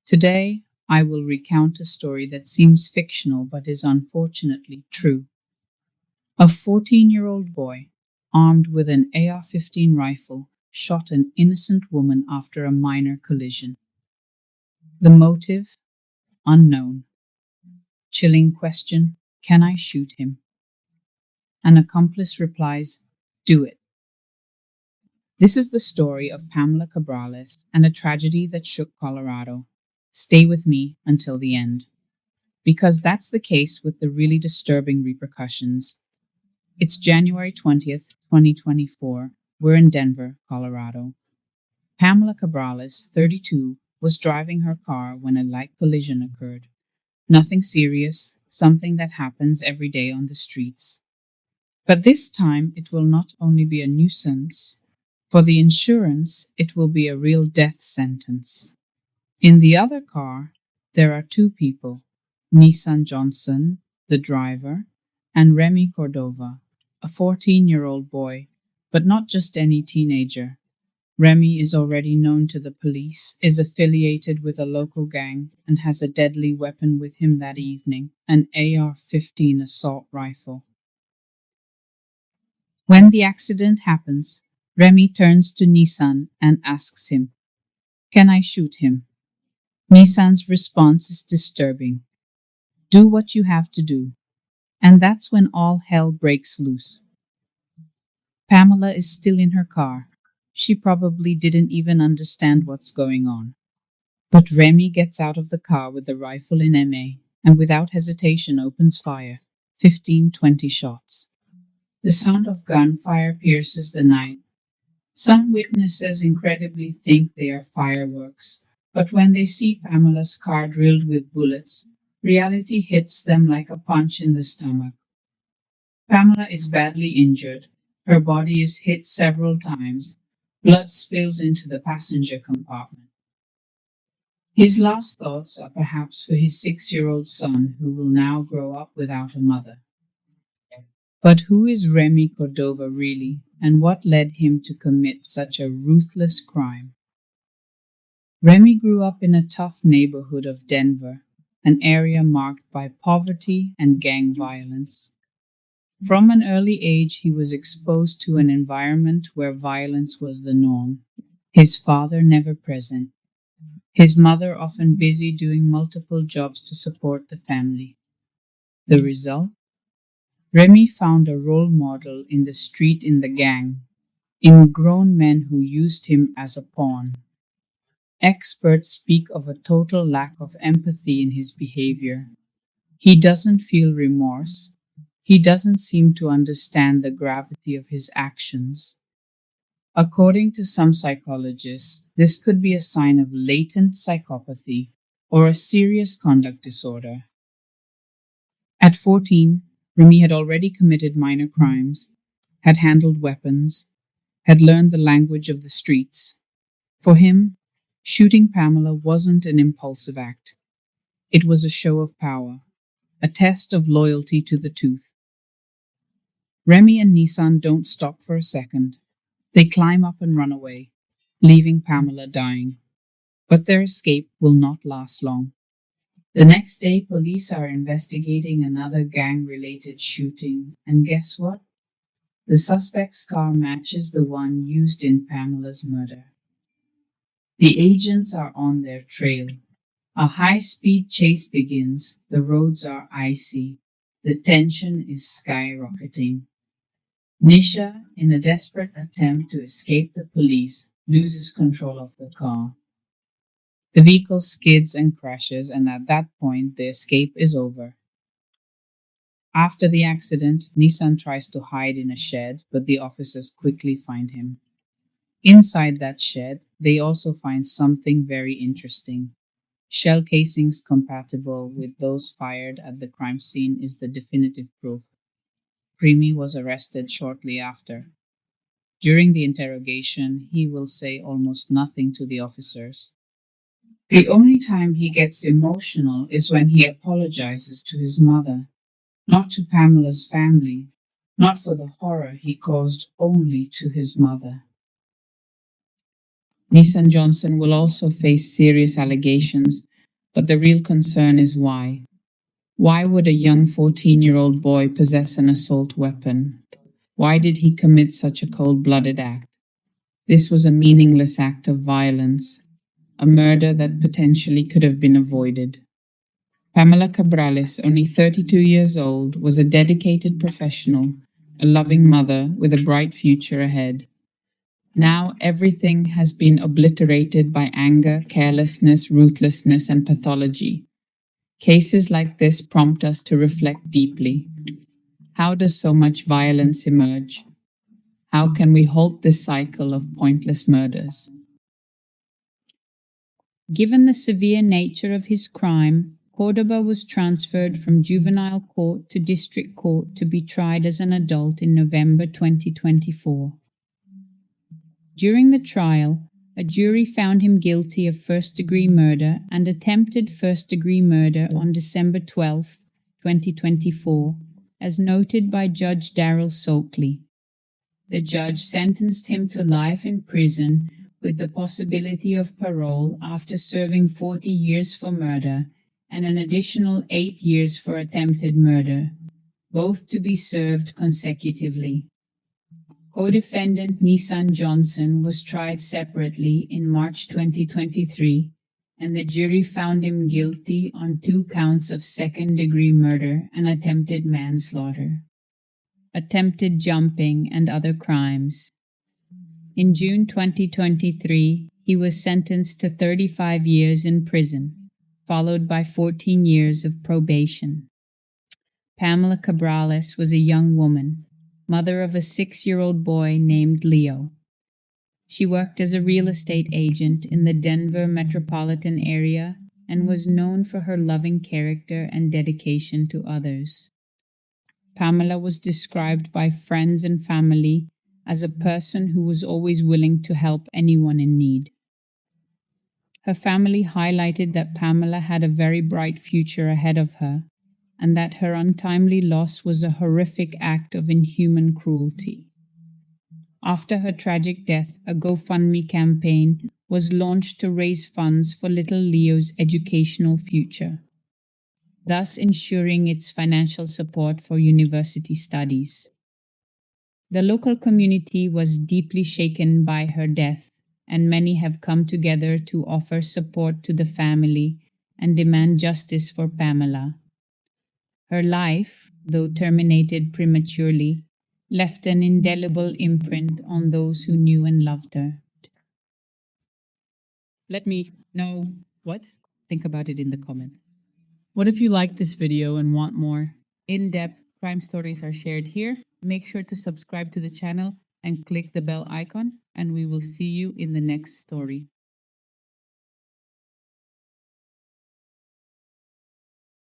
Today, I will recount a story that seems fictional but is unfortunately true. A 14-year-old boy, armed with an AR-15 rifle, shot an innocent woman after a minor collision. The motive? Unknown. Chilling question, can I shoot him? An accomplice replies, do it. This is the story of Pamela Cabriales and a tragedy that shook Colorado. Stay with me until the end, because that's the case with the really disturbing repercussions. It's January 20th, 2024. We're in Denver, Colorado. Pamela Cabriales, 32, was driving her car when a light collision occurred. Nothing serious, something that happens every day on the streets. But this time it will not only be a nuisance. For the insurance, it will be a real death sentence. In the other car, there are two people, Nissan Johnson, the driver, and Remy Cordova, a 14-year-old boy, but not just any teenager. Remy is already known to the police, is affiliated with a local gang, and has a deadly weapon with him that evening, an AR-15 assault rifle. When the accident happens, Remy turns to Nissan and asks him, can I shoot him? Nissan's response is disturbing. Do what you have to do. And that's when all hell breaks loose. Pamela is still in her car. She probably didn't even understand what's going on. But Remy gets out of the car with the rifle in MA and without hesitation opens fire, 15-20 shots. The sound of gunfire pierces the night. Some witnesses incredibly think they are fireworks, but when they see Pamela's car drilled with bullets, reality hits them like a punch in the stomach. Pamela is badly injured. Her body is hit several times. Blood spills into the passenger compartment. His last thoughts are perhaps for his 6-year-old son, who will now grow up without a mother. But who is Remy Cordova really, and what led him to commit such a ruthless crime? Remy grew up in a tough neighborhood of Denver, an area marked by poverty and gang violence. From an early age, he was exposed to an environment where violence was the norm, his father never present, his mother often busy doing multiple jobs to support the family. The result? Remy found a role model in the street in the gang, in grown men who used him as a pawn. Experts speak of a total lack of empathy in his behavior. He doesn't feel remorse. He doesn't seem to understand the gravity of his actions. According to some psychologists, this could be a sign of latent psychopathy or a serious conduct disorder. At 14, Remy had already committed minor crimes, had handled weapons, had learned the language of the streets. For him, shooting Pamela wasn't an impulsive act. It was a show of power, a test of loyalty to the tooth. Remy and Nissan don't stop for a second. They climb up and run away, leaving Pamela dying. But their escape will not last long. The next day, police are investigating another gang-related shooting, and guess what? The suspect's car matches the one used in Pamela's murder. The agents are on their trail. A high-speed chase begins. The roads are icy. The tension is skyrocketing. Nisha, in a desperate attempt to escape the police, loses control of the car. The vehicle skids and crashes, and at that point, the escape is over. After the accident, Nissan tries to hide in a shed, but the officers quickly find him. Inside that shed, they also find something very interesting. Shell casings compatible with those fired at the crime scene is the definitive proof. Remy was arrested shortly after. During the interrogation, he will say almost nothing to the officers. The only time he gets emotional is when he apologizes to his mother, not to Pamela's family, not for the horror he caused only to his mother. Nissan Johnson will also face serious allegations But the real concern is why. Why would a young 14-year-old boy possess an assault weapon? Why did he commit such a cold-blooded act? This was a meaningless act of violence, a murder that potentially could have been avoided. Pamela Cabriales, only 32 years old, was a dedicated professional, a loving mother with a bright future ahead. Now everything has been obliterated by anger, carelessness, ruthlessness, and pathology. Cases like this prompt us to reflect deeply. How does so much violence emerge? How can we halt this cycle of pointless murders? Given the severe nature of his crime, Cordoba was transferred from juvenile court to district court to be tried as an adult in November 2024. During the trial, a jury found him guilty of first-degree murder and attempted first-degree murder on December 12, 2024, as noted by Judge Darrell Soakley. The judge sentenced him to life in prison with the possibility of parole after serving 40 years for murder and an additional 8 years for attempted murder, both to be served consecutively. Co-defendant Nissan Johnson was tried separately in March 2023, and the jury found him guilty on 2 counts of second-degree murder and attempted manslaughter, attempted jumping, and other crimes. In June 2023, he was sentenced to 35 years in prison, followed by 14 years of probation. Pamela Cabriales was a young woman, mother of a 6-year-old boy named Leo. She worked as a real estate agent in the Denver metropolitan area and was known for her loving character and dedication to others. Pamela was described by friends and family as a person who was always willing to help anyone in need. Her family highlighted that Pamela had a very bright future ahead of her, and that her untimely loss was a horrific act of inhuman cruelty. After her tragic death, a GoFundMe campaign was launched to raise funds for little Leo's educational future, thus ensuring its financial support for university studies. The local community was deeply shaken by her death, and many have come together to offer support to the family and demand justice for Pamela. Her life, though terminated prematurely, left an indelible imprint on those who knew and loved her. Let me know what? Think about it in the comments. What if you liked this video and want more in-depth crime stories are shared here? Make sure to subscribe to the channel and click the bell icon, and we will see you in the next story.